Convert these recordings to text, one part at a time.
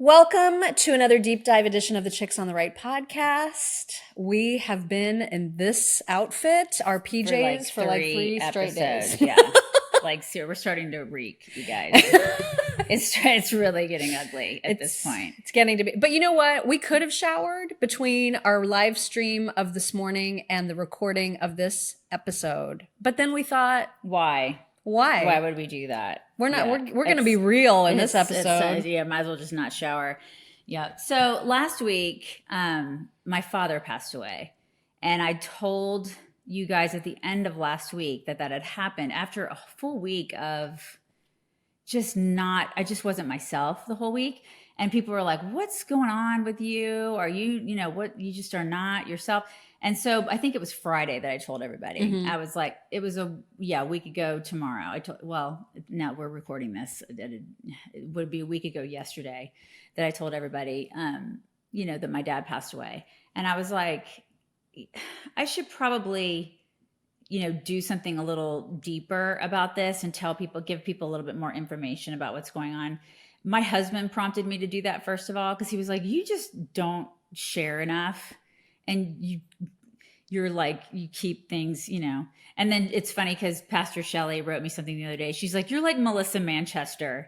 Welcome to another deep dive edition of the Chicks on the Right podcast. We have been in this outfit, our PJs, for like three straight days. Yeah. So we're starting to reek, you guys. It's really getting ugly at this point. It's getting to be. But you know what? We could have showered between our live stream of this morning and the recording of this episode. But then we thought, Why would we do that? We're not. We're going to be real in this episode. Might as well just not shower. Yeah. So last week, my father passed away, and I told you guys at the end of last week that had happened after a full week of I just wasn't myself the whole week. And people were like, "What's going on with you? Are you, you just are not yourself?" And so I think it was Friday that I told everybody. Mm-hmm. I was like, it was a week ago tomorrow. Now we're recording this. It would be a week ago yesterday that I told everybody, that my dad passed away. And I was like, I should probably, do something a little deeper about this and give people a little bit more information about what's going on. My husband prompted me to do that, first of all, because he was like, you just don't share enough. And you're like, you keep things, And then it's funny because Pastor Shelley wrote me something the other day. She's like, you're like Melissa Manchester.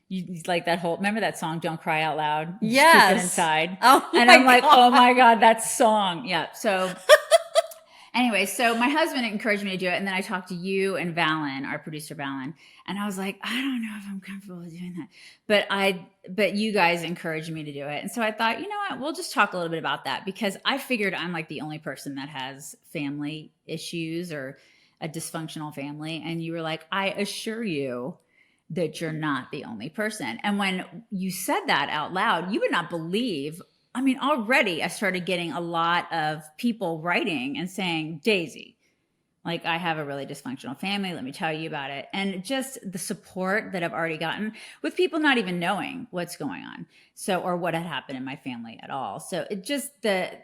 You like that remember that song, Don't Cry Out Loud? Yes. Keep it inside. Oh, and I'm like, oh my God, that song. Yeah. So anyway, so my husband encouraged me to do it. And then I talked to you and Valen, our producer Valen. And I was like, I don't know if I'm comfortable with doing that. But you guys encouraged me to do it. And so I thought, you know what, we'll just talk a little bit about that, because I figured I'm like the only person that has family issues or a dysfunctional family. And you were like, I assure you that you're not the only person. And when you said that out loud, you would not believe, already I started getting a lot of people writing and saying, Daisy, like, I have a really dysfunctional family. Let me tell you about it. And just the support that I've already gotten with people not even knowing what's going on. Or what had happened in my family at all. So it just, the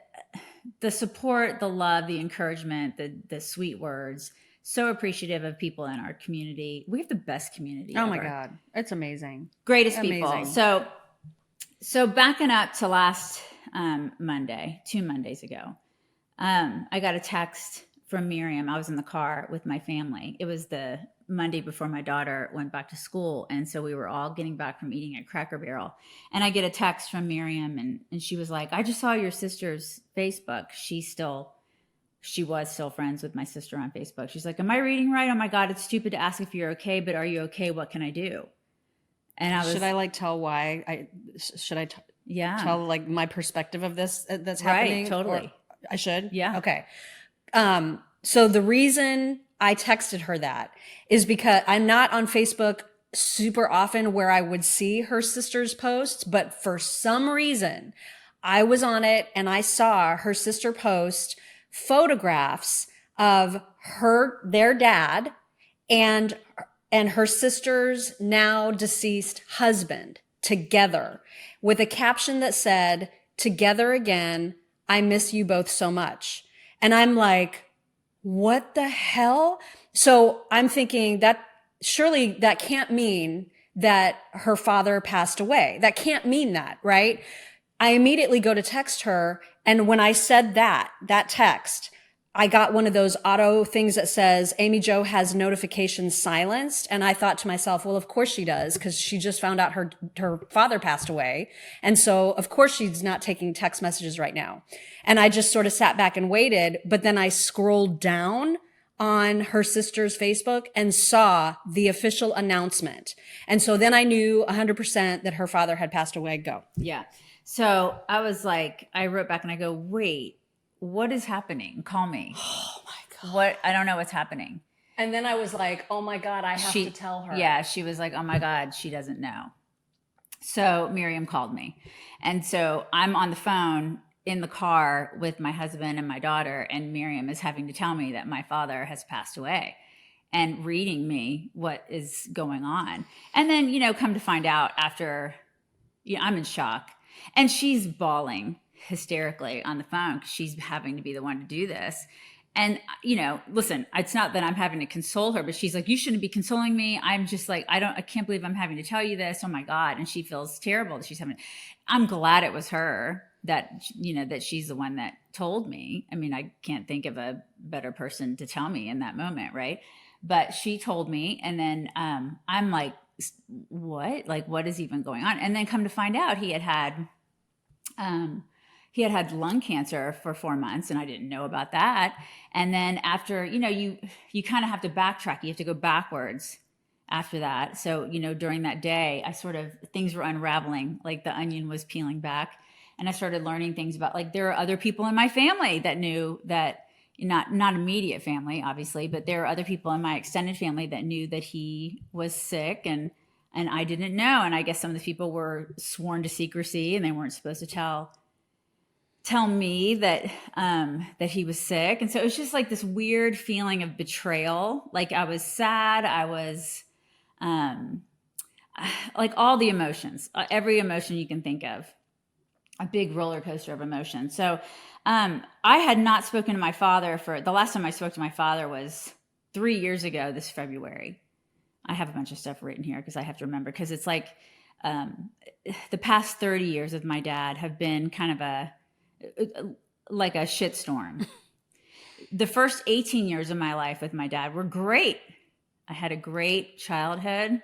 support, the love, the encouragement, the sweet words, so appreciative of people in our community. We have the best community ever. My God. It's amazing. Greatest people. So backing up to last Monday, 2 Mondays ago, I got a text from Miriam. I was in the car with my family. It was the Monday before my daughter went back to school. And so we were all getting back from eating at Cracker Barrel. And I get a text from Miriam, and she was like, I just saw your sister's Facebook. She was still friends with my sister on Facebook. She's like, am I reading right? Oh my God, it's stupid to ask if you're okay, but are you okay? What can I do? And should I tell why? Tell like my perspective of this that's happening? Right, totally. Or I should? Yeah. Okay. So the reason I texted her that is because I'm not on Facebook super often where I would see her sister's posts, but for some reason I was on it and I saw her sister post photographs of their dad and her sister's now deceased husband together with a caption that said, "Together again, I miss you both so much." And I'm like, what the hell? So I'm thinking that surely that can't mean that her father passed away. That can't mean that, right? I immediately go to text her. And when I said that text, I got one of those auto things that says Amy Jo has notifications silenced. And I thought to myself, well, of course she does, because she just found out her father passed away. And so of course she's not taking text messages right now. And I just sort of sat back and waited. But then I scrolled down on her sister's Facebook and saw the official announcement. And so then I knew 100% that her father had passed away. Go. Yeah. So I was like, I wrote back and I go, wait, what is happening? Call me. Oh my God. I don't know what's happening. And then I was like, oh my God, I have to tell her. Yeah. She was like, oh my God, she doesn't know. So Miriam called me. And so I'm on the phone in the car with my husband and my daughter, and Miriam is having to tell me that my father has passed away and reading me what is going on. And then, come to find out after, I'm in shock. And she's bawling hysterically on the phone because she's having to be the one to do this. And, listen, it's not that I'm having to console her, but she's like, you shouldn't be consoling me. I'm just like, I can't believe I'm having to tell you this. Oh my God. And she feels terrible that I'm glad it was her that, that she's the one that told me. I mean, I can't think of a better person to tell me in that moment. Right. But she told me. And then I'm like, what? Like, what is even going on? And then come to find out he had had lung cancer for 4 months, and I didn't know about that. And then after, you kind of have to backtrack. You have to go backwards after that. So, during that day, things were unraveling, like the onion was peeling back. And I started learning things about, like, there are other people in my family that knew that, not immediate family, obviously, but there are other people in my extended family that knew that he was sick, and I didn't know. And I guess some of the people were sworn to secrecy, and they weren't supposed to tell me that that he was sick. And so it was just like this weird feeling of betrayal. Like, I was sad. I was like all the emotions, every emotion you can think of, a big roller coaster of emotion. So I had not spoken to my father the last time I spoke to my father was 3 years ago this February. I have a bunch of stuff written here because I have to remember, because it's like the past 30 years with my dad have been kind of like a shitstorm. The first 18 years of my life with my dad were great. I had a great childhood.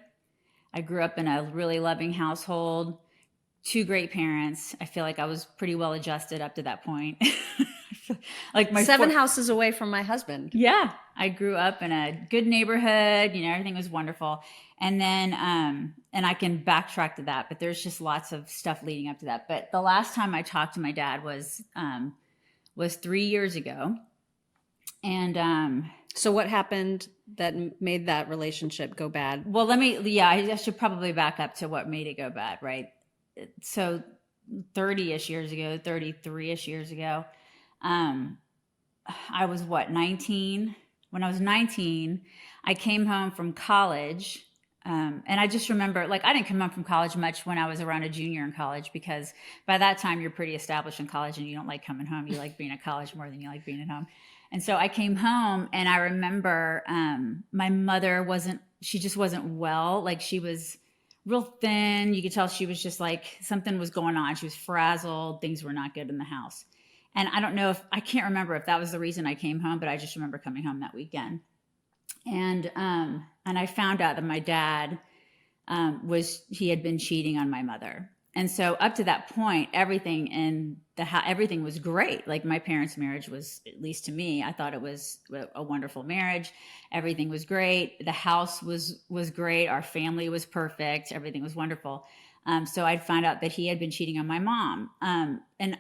I grew up in a really loving household, 2 great parents. I feel like I was pretty well adjusted up to that point. Like my 7 houses away from my husband. Yeah. I grew up in a good neighborhood, everything was wonderful. And then, and I can backtrack to that, but there's just lots of stuff leading up to that. But the last time I talked to my dad was 3 years ago. And, so what happened that made that relationship go bad? Well, I should probably back up to what made it go bad, right? So 30-ish years ago, 33-ish years ago, I was 19? When I was 19, I came home from college. And I just remember, like, I didn't come home from college much when I was around a junior in college, because by that time you're pretty established in college and you don't like coming home. You like being at college more than you like being at home. And so I came home, and I remember my mother just wasn't well. Like, she was real thin. You could tell she was just like, something was going on. She was frazzled. Things were not good in the house. And I can't remember if that was the reason I came home, but I just remember coming home that weekend. And I found out that my dad he had been cheating on my mother. And so up to that point, everything everything was great. Like, my parents' marriage was, at least to me, I thought it was a wonderful marriage. Everything was great. The house was great. Our family was perfect. Everything was wonderful. So I'd find out that he had been cheating on my mom. And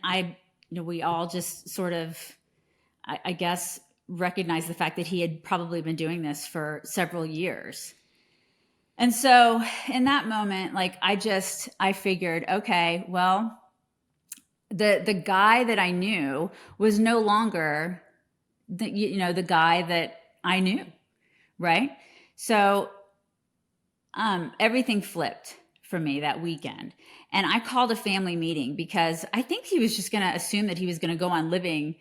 we all just sort of, I guess, recognized the fact that he had probably been doing this for several years. And so in that moment, like, I figured, okay, well, the guy that I knew was no longer the guy that I knew. Right. So everything flipped for me that weekend. And I called a family meeting because I think he was just going to assume that he was going to go on living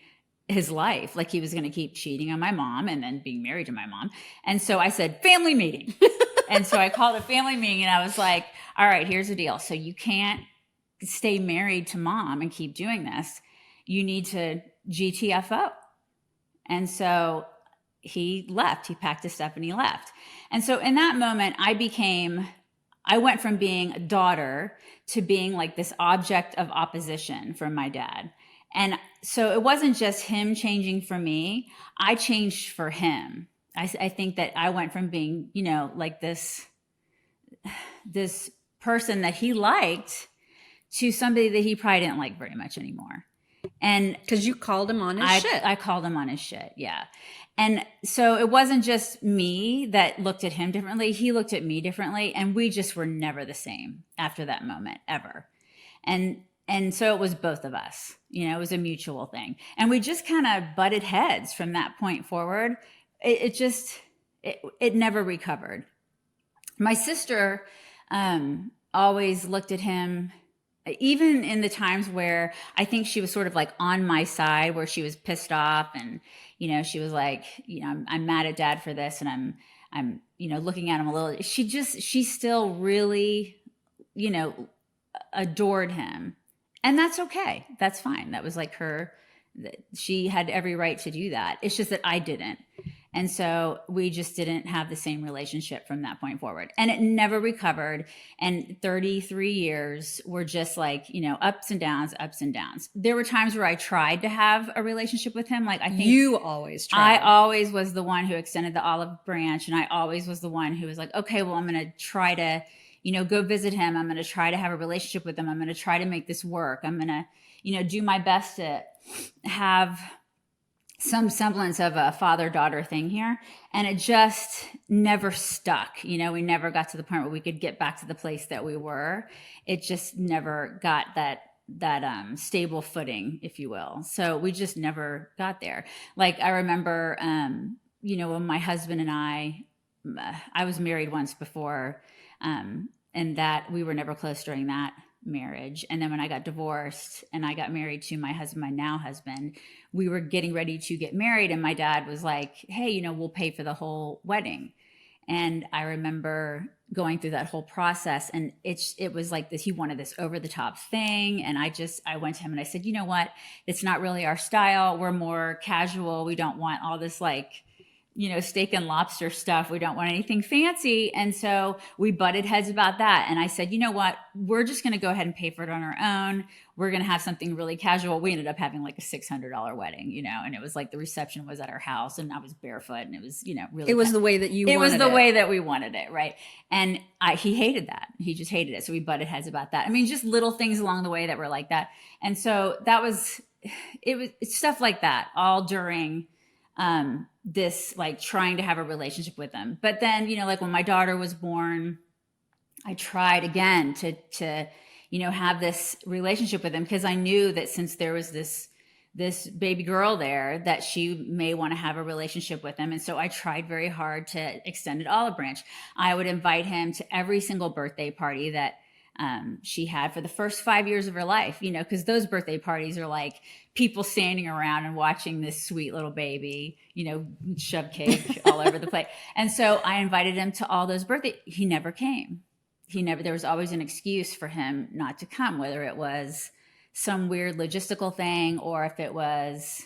his life. Like, he was going to keep cheating on my mom and then being married to my mom. And so I said, family meeting. And so I called a family meeting, and I was like, all right, here's the deal. So you can't stay married to mom and keep doing this. You need to GTFO. And so he left. He packed his stuff and he left. And so in that moment, I went from being a daughter to being like this object of opposition from my dad. And so it wasn't just him changing for me. I changed for him. I think that I went from being, like this person that he liked to somebody that he probably didn't like very much anymore. And because you called him on his shit. I called him on his shit. Yeah. And so it wasn't just me that looked at him differently. He looked at me differently. And we just were never the same after that moment, ever. And so it was both of us, it was a mutual thing. And we just kind of butted heads from that point forward. It never recovered. My sister always looked at him even in the times where I think she was sort of like on my side, where she was pissed off, and she was like, I'm mad at dad for this, and I'm looking at him a little. She still really, you know adored him, and that's okay. That's fine. That was like her. She had every right to do that. It's just that I didn't. And so we just didn't have the same relationship from that point forward. And it never recovered. And 33 years were just like, ups and downs, ups and downs. There were times where I tried to have a relationship with him. Like, I think You always try. I always was the one who extended the olive branch. And I always was the one who was like, okay, well, I'm going to try to, go visit him. I'm going to try to have a relationship with him. I'm going to try to make this work. I'm going to, do my best to have some semblance of a father-daughter thing here. And it just never stuck. We never got to the point where we could get back to the place that we were. It just never got that stable footing, if you will. So we just never got there. Like, I remember, when my husband and I was married once before, and that we were never close during that marriage. And then when I got divorced and I got married to my husband, my now husband, we were getting ready to get married. And my dad was like, hey, we'll pay for the whole wedding. And I remember going through that whole process, and it was like this, he wanted this over the top thing. And I went to him and I said, you know what? It's not really our style. We're more casual. We don't want all this steak and lobster stuff. We don't want anything fancy. And so we butted heads about that. And I said, you know what? We're just going to go ahead and pay for it on our own. We're going to have something really casual. We ended up having like a $600 wedding, and it was like the reception was at our house and I was barefoot, and it was, really. It was the way that you wanted it. It was the way that we wanted it. Right. And he hated that. He just hated it. So we butted heads about that. I mean, just little things along the way that were like that. And so it was stuff like that all during this, like, trying to have a relationship with them. But then, like when my daughter was born, I tried again to have this relationship with him, because I knew that since there was this baby girl there, that she may want to have a relationship with him. And so I tried very hard to extend an olive branch. I would invite him to every single birthday party that she had for the first 5 years of her life, because those birthday parties are like people standing around and watching this sweet little baby, shove cake all over the place. And so I invited him to all those birthdays. He never came. There was always an excuse for him not to come, whether it was some weird logistical thing or if it was,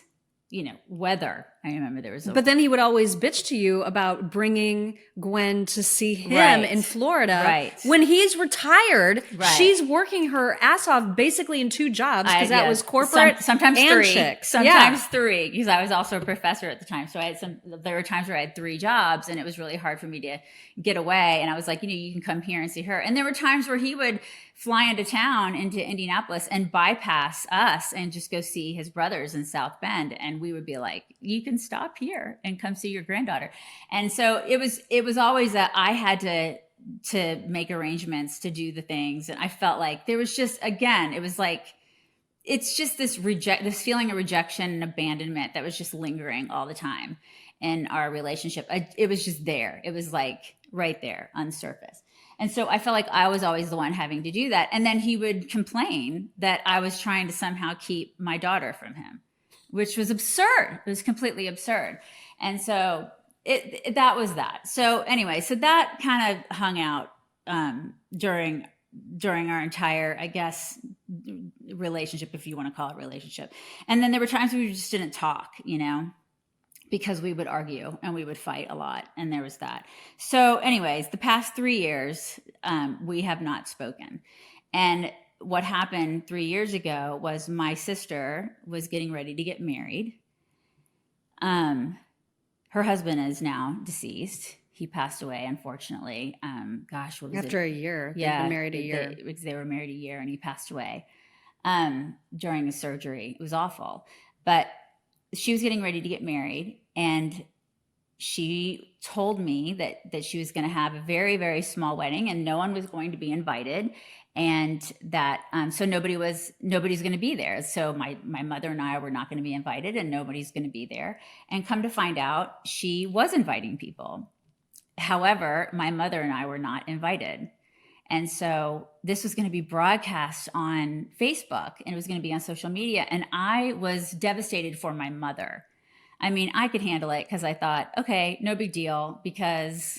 weather. I remember there was but then he would always bitch to you about bringing Gwen to see him Right. in Florida. Right. When he's retired, Right. she's working her ass off basically in 2 jobs, because that was corporate sometimes and 3, chicks. sometimes 3, because I was also a professor at the time. So there were times where I had 3 jobs, and it was really hard for me to get away. And I was like, you can come here and see her. And there were times where he would fly into town, into Indianapolis, and bypass us and just go see his brothers in South Bend. And we would be like, you can stop here and come see your granddaughter. And so it was always that I had to make arrangements to do the things. And I felt like there was just, again, it was like, it's just this feeling of rejection and abandonment that was just lingering all the time in our relationship. It was just there. It was like right there on the surface. And so I felt like I was always the one having to do that. And then he would complain that I was trying to somehow keep my daughter from him, which was absurd. It was completely absurd. And so that was that. So anyway, so that kind of hung out during our entire, I guess, relationship, if you want to call it relationship. And then there were times we just didn't talk, because we would argue and we would fight a lot. And there was that. So anyways, the past 3 years, we have not spoken. And what happened 3 years ago was my sister was getting ready to get married. Her husband is now deceased. He passed away, unfortunately. Gosh, what was it? After a year. Yeah. They've been married a year. They were married a year, and he passed away during a surgery. It was awful. But she was getting ready to get married, and she told me that she was going to have a very, very small wedding, and no one was going to be invited, and that so nobody's going to be there. So my mother and I were not going to be invited, and nobody's going to be there. And come to find out, she was inviting people. However, my mother and I were not invited. And so this was going to be broadcast on Facebook and it was going to be on social media. And I was devastated for my mother. I mean, I could handle it because I thought, okay, no big deal, because,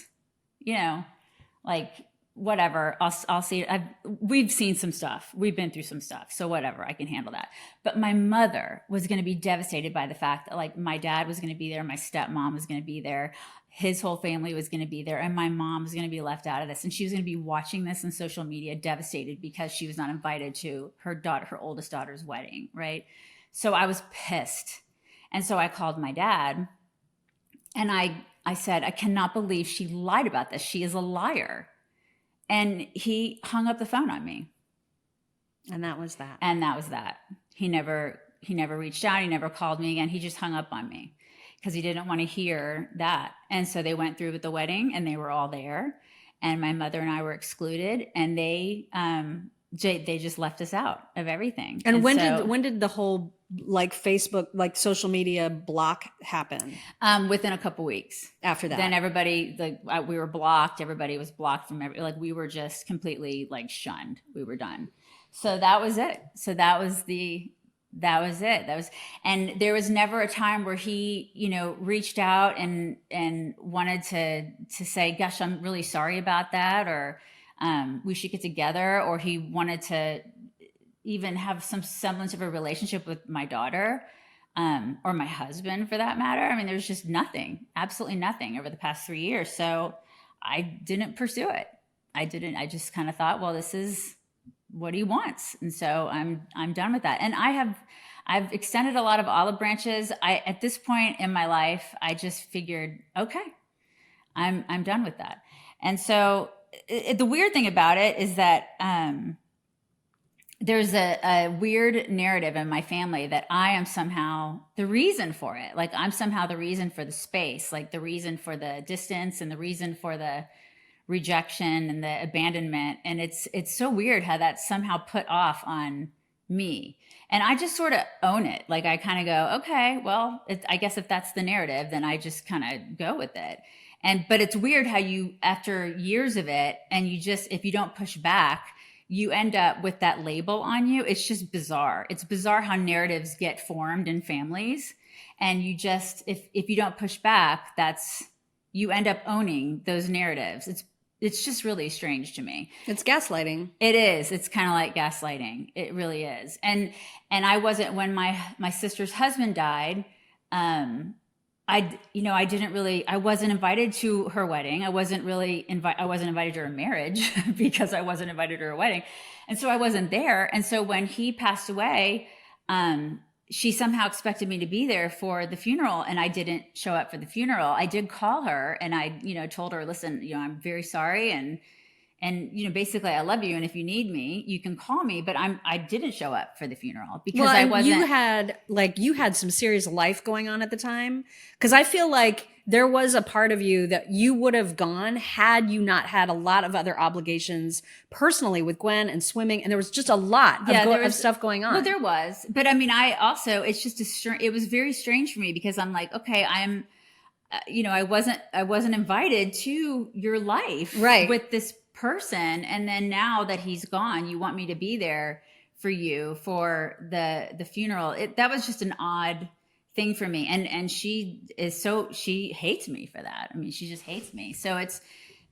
like, whatever, I'll see. We've seen some stuff. We've been through some stuff. So whatever, I can handle that. But my mother was going to be devastated by the fact that, like, my dad was going to be there. My stepmom was going to be there. His whole family was going to be there. And my mom was going to be left out of this. And she was going to be watching this on social media, devastated because she was not invited to her oldest daughter's wedding. Right. So I was pissed. And so I called my dad and I said, I cannot believe she lied about this. She is a liar. And he hung up the phone on me. And that was that. And that was that. He never reached out. He never called me again. He just hung up on me because he didn't want to hear that. And so they went through with the wedding and they were all there. And my mother and I were excluded, and they just left us out of everything. And when did the whole, like, Facebook, like, social media block happen? Within a couple weeks after that. Then everybody, we were blocked. Everybody was blocked from we were just completely, like, shunned. We were done. So that was it. And there was never a time where he, reached out and wanted to say, gosh, I'm really sorry about that. Or, we should get together, or he wanted to even have some semblance of a relationship with my daughter, or my husband for that matter. I mean, there's just nothing, absolutely nothing over the past 3 years. So I didn't pursue it. I just kind of thought, well, this is what he wants. And so I'm done with that. And I've extended a lot of olive branches. At this point in my life, I just figured, okay, I'm done with that. And so the weird thing about it is that, there's a weird narrative in my family that I am somehow the reason for it. Like, I'm somehow the reason for the space, like the reason for the distance and the reason for the rejection and the abandonment. And it's so weird how that's somehow put off on me. And I just sort of own it. Like, I kind of go, okay, well, I guess if that's the narrative, then I just kind of go with it. But it's weird how you, after years of it, and if you don't push back, you end up with that label on you. It's just bizarre. It's bizarre how narratives get formed in families. And you just, if you don't push back, you end up owning those narratives. It's just really strange to me. It's gaslighting. It is. It's kind of like gaslighting. It really is. And I wasn't, when my sister's husband died, I wasn't invited to her wedding. I wasn't invited to her marriage because I wasn't invited to her wedding. And so I wasn't there. And so when he passed away, she somehow expected me to be there for the funeral, and I didn't show up for the funeral. I did call her and I, told her, listen, I'm very sorry. And basically, I love you. And if you need me, you can call me. But I didn't show up for the funeral because I wasn't. You had some serious life going on at the time. Because I feel like there was a part of you that you would have gone had you not had a lot of other obligations personally with Gwen and swimming. And there was just a lot of stuff going on. Well, there was. But I mean, it was very strange for me because I'm like, okay, I wasn't invited to your life with this person, and then now that he's gone, you want me to be there for you for the funeral. That was just an odd thing for me, and she hates me for that. I mean, she just hates me. So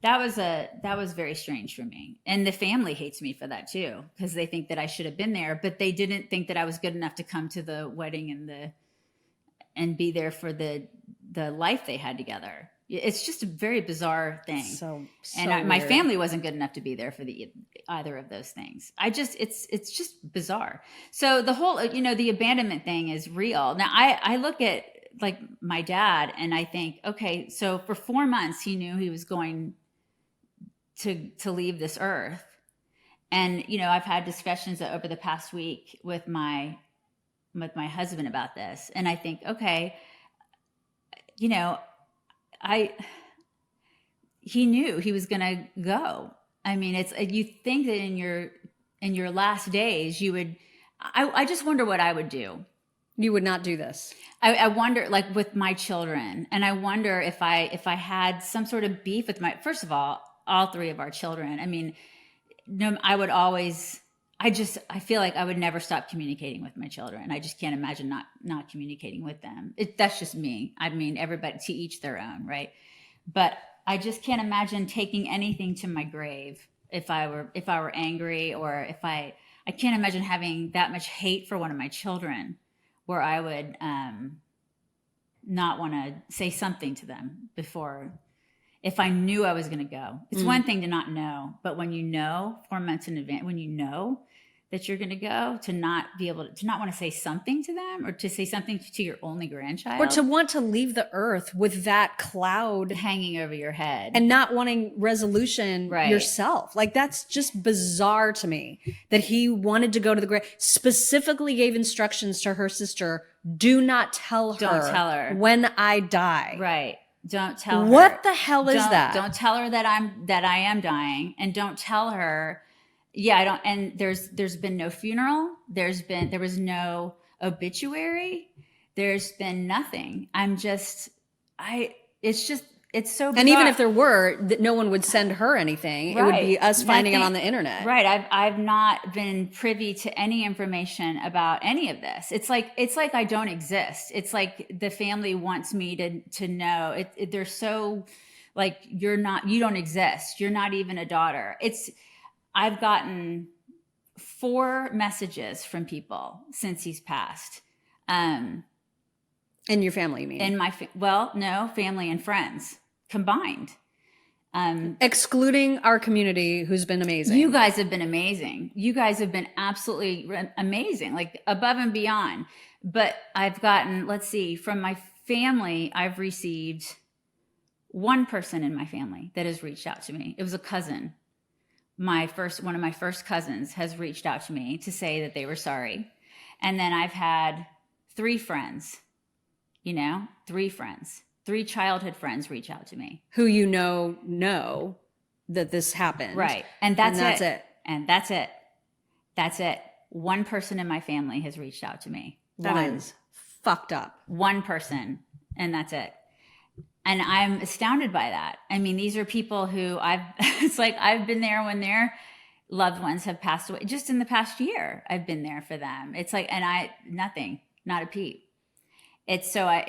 that was very strange for me, and the family hates me for that too, because they think that I should have been there, but they didn't think that I was good enough to come to the wedding and be there for the life they had together. It's just a very bizarre thing. My family wasn't good enough to be there for either of those things. It's just bizarre. So the whole, the abandonment thing is real. Now I look at, like, my dad and I think, okay, so for 4 months he knew he was going to leave this earth. And, I've had discussions over the past week with my husband about this. And I think, okay, he knew he was going to go. I mean, you think that in your last days, I just wonder what I would do. You would not do this. I wonder, like, with my children. And I wonder if I had some sort of beef with first of all 3 of our children. I mean, no, I would always, I feel like I would never stop communicating with my children. I just can't imagine not communicating with them. That's just me. I mean, everybody, to each their own, right? But I just can't imagine taking anything to my grave if I were angry, or if I can't imagine having that much hate for one of my children where I would not want to say something to them before, if I knew I was going to go. It's one thing to not know, but when you know 4 months in advance, when you know that you're going to go, to not be able to not want to say something to them, or to say something to your only grandchild, or to want to leave the earth with that cloud hanging over your head and not wanting resolution yourself. Like, that's just bizarre to me that he wanted to go to the grave, specifically gave instructions to her sister, do not tell her when I die. Right. Don't tell her. What the hell is that? Don't tell her that I am dying, and don't tell her. Yeah, I don't. And there's been no funeral. There was no obituary. There's been nothing. It's so bizarre. And even if there were, that no one would send her anything. Right. It would be us finding it on the internet. Right. I've not been privy to any information about any of this. It's like I don't exist. It's like the family wants me to know. They're so like, you don't exist. You're not even a daughter. I've gotten 4 messages from people since he's passed. In your family, you mean? In my no, family and friends combined. Excluding our community, who's been amazing. You guys have been amazing. You guys have been absolutely amazing, like above and beyond. But I've gotten, let's see, from my family, I've received 1 person in my family that has reached out to me. It was a cousin. One of my first cousins has reached out to me to say that they were sorry. And then I've had 3 friends, 3 childhood friends reach out to me. Who know that this happened. Right. And that's it. And that's it. That's it. 1 person in my family has reached out to me. That is fucked up. 1 person. And that's it. And I'm astounded by that. I mean, these are people who it's like I've been there when their loved ones have passed away. Just in the past year, I've been there for them. It's like, and nothing, not a peep. It's a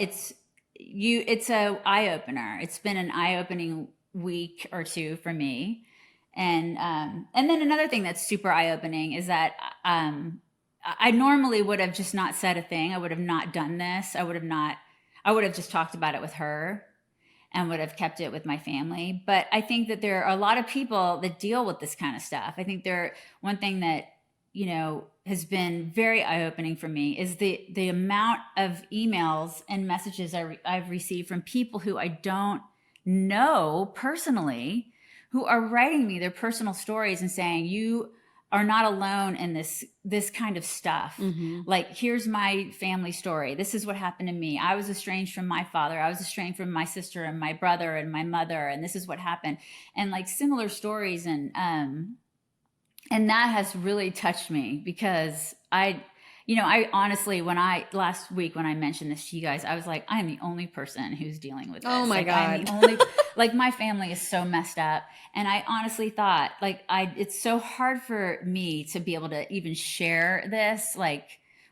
eye opener. It's been an eye opening week or 2 for me. And then another thing that's super eye opening is that, I normally would have just not said a thing. I would have not done this. I would have just talked about it with her and would have kept it with my family. But I think that there are a lot of people that deal with this kind of stuff. I think one thing that, has been very eye-opening for me is the amount of emails and messages I've received from people who I don't know personally, who are writing me their personal stories and saying, you are not alone in this kind of stuff. Mm-hmm. Like, here's my family story. This is what happened to me. I was estranged from my father. I was estranged from my sister and my brother and my mother. And this is what happened. And like similar stories. And that has really touched me because I honestly, last week when I mentioned this to you guys, I was like, I am the only person who's dealing with this. Oh my God. I'm the only, like, my family is so messed up. And I honestly thought, like, it's so hard for me to be able to even share this, like,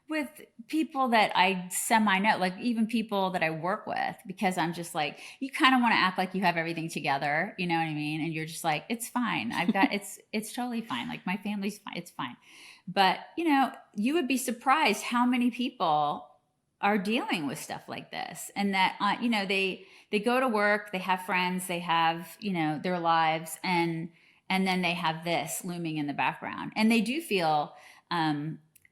with people that I semi-know, like even people that I work with, because I'm just like, you kind of want to act like you have everything together, you know what I mean? And you're just like, it's fine. It's totally fine. Like, my family's fine. It's fine. But, you would be surprised how many people are dealing with stuff like this. And that, they go to work, they have friends, they have, their lives, and then they have this looming in the background. And they do feel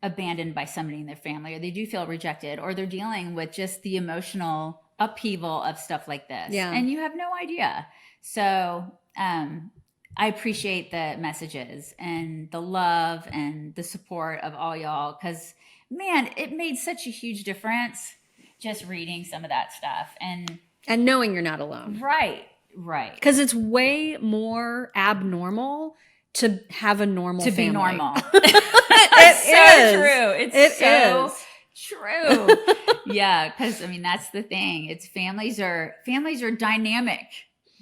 abandoned by somebody in their family, or they do feel rejected, or they're dealing with just the emotional upheaval of stuff like this. Yeah. And you have no idea. So I appreciate the messages and the love and the support of all y'all, because, man, it made such a huge difference just reading some of that stuff. And knowing you're not alone. Right. Because it's way more abnormal to have a normal family. Be normal. It's so true. Yeah, because that's the thing. Families are dynamic.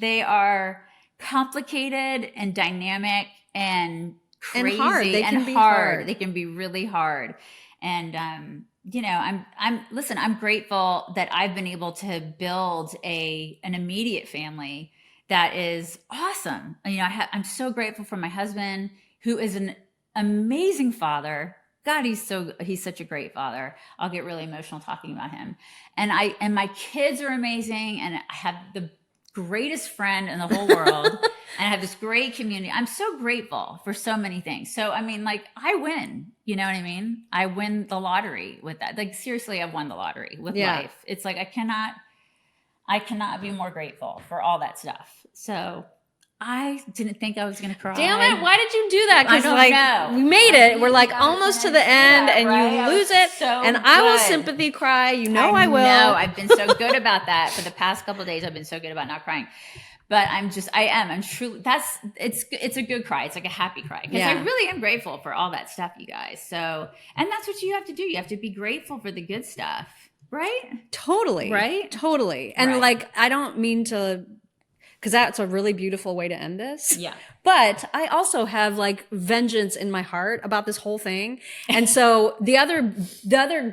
They are complicated and dynamic, and crazy And hard. They can be hard. hard. They can be really hard. And, you know, I'm grateful that I've been able to build an immediate family that is awesome. You know, I'm so grateful for my husband, who is an amazing father. God, he's such a great father. I'll get really emotional talking about him. And my kids are amazing. And I have the greatest friend in the whole world. And I have this great community. I'm so grateful for so many things. So, I mean, like, I win, you know what I mean? I win the lottery with that. Like, seriously, I've won the lottery with life. It's like, I cannot be more grateful for all that stuff. So I didn't think I was going to cry. Damn it. Why did you do that? Because like know. we made it. We're like almost to the end and right? you lose it. So and I will good. sympathy cry. You know I will. No, I've been so good about that for the past couple of days. I've been so good about not crying. But I'm truly, it's a good cry. It's like a happy cry. Because I really am grateful for all that stuff, you guys. So, and that's what you have to do. You have to be grateful for the good stuff. Right? Totally. Right? Totally. And like, I don't mean to, because that's a really beautiful way to end this. Yeah. But I also have like vengeance in my heart about this whole thing. And so the other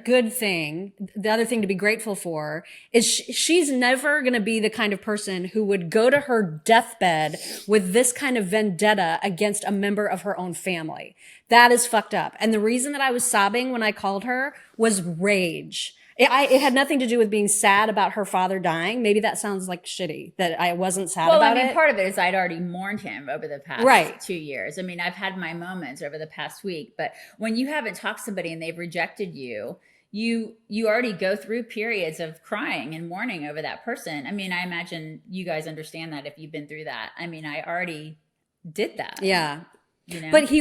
good thing, the other thing to be grateful for is she's never going to be the kind of person who would go to her deathbed with this kind of vendetta against a member of her own family. That is fucked up. And the reason that I was sobbing when I called her was rage. It had nothing to do with being sad about her father dying. Maybe that sounds like shitty that I wasn't sad about it. Well, I mean, part of it is I'd already mourned him over the past 2 years. I mean, I've had my moments over the past week, but when you haven't talked to somebody and they've rejected you, you already go through periods of crying and mourning over that person. I mean, I imagine you guys understand that if you've been through that. I mean, I already did that. Yeah. You know? But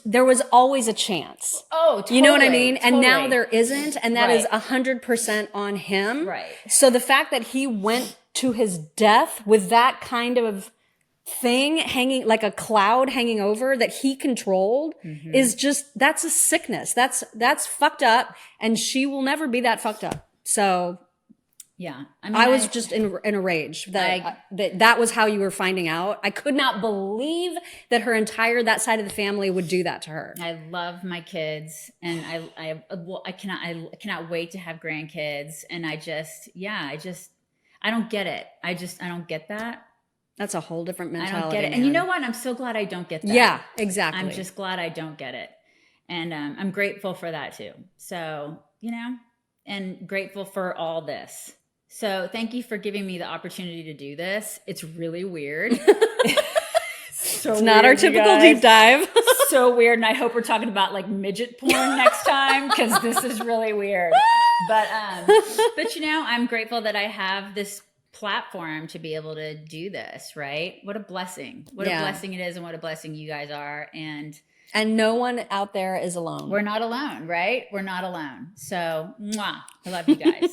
there was always a chance. Oh, totally. You know what I mean? Totally. And now there isn't. And that is 100% on him. Right. So the fact that he went to his death with that kind of thing hanging, like a cloud hanging over that he controlled is just, that's a sickness. That's fucked up. And she will never be that fucked up. So yeah, I mean, I was just in a rage that was how you were finding out. I could not believe that that side of the family would do that to her. I love my kids, and I cannot wait to have grandkids. And I don't get it. I don't get that. That's a whole different mentality. I don't get it. Man. And you know what? I'm so glad I don't get that. Yeah, exactly. I'm just glad I don't get it. And I'm grateful for that too. So, you know, and grateful for all this. So thank you for giving me the opportunity to do this. It's really weird. It's not our typical deep dive. So weird. And I hope we're talking about like midget porn next time, because this is really weird. But you know, I'm grateful that I have this platform to be able to do this, right? What a blessing. What a blessing it is, and what a blessing you guys are. And no one out there is alone. We're not alone, right? We're not alone. So, mwah, I love you guys.